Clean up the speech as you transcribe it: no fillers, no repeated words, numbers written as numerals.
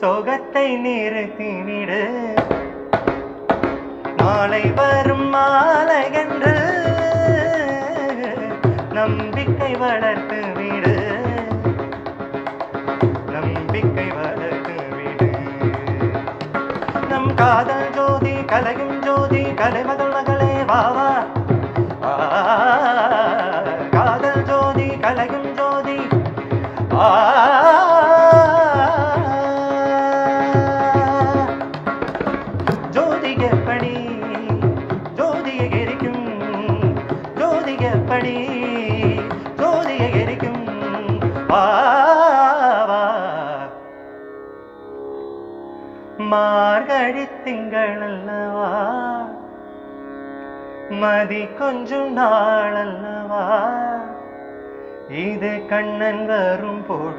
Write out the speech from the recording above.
சோகத்தை நிறுத்திவிடு, நாளை வரும் மாலை என்று நம்பிக்கை வளர்த்து விடு, நம்பிக்கை வளர்த்து விடு. நம் காதல் ஜோதி கலையும் ஜோதி, கலைமகள் மகளே வாவா. காதல் ஜோதி கலையும் ஜோதி, ஜோதிகப்படி ஜோதியை எரிக்கும், ஜோதிகப்படி ஜோதியை எரிக்கும். மார்கழி திங்கள் அல்லவா, மதி கொஞ்சம் நாள் அல்லவா, இது கண்ணன் வரும் பொழுது.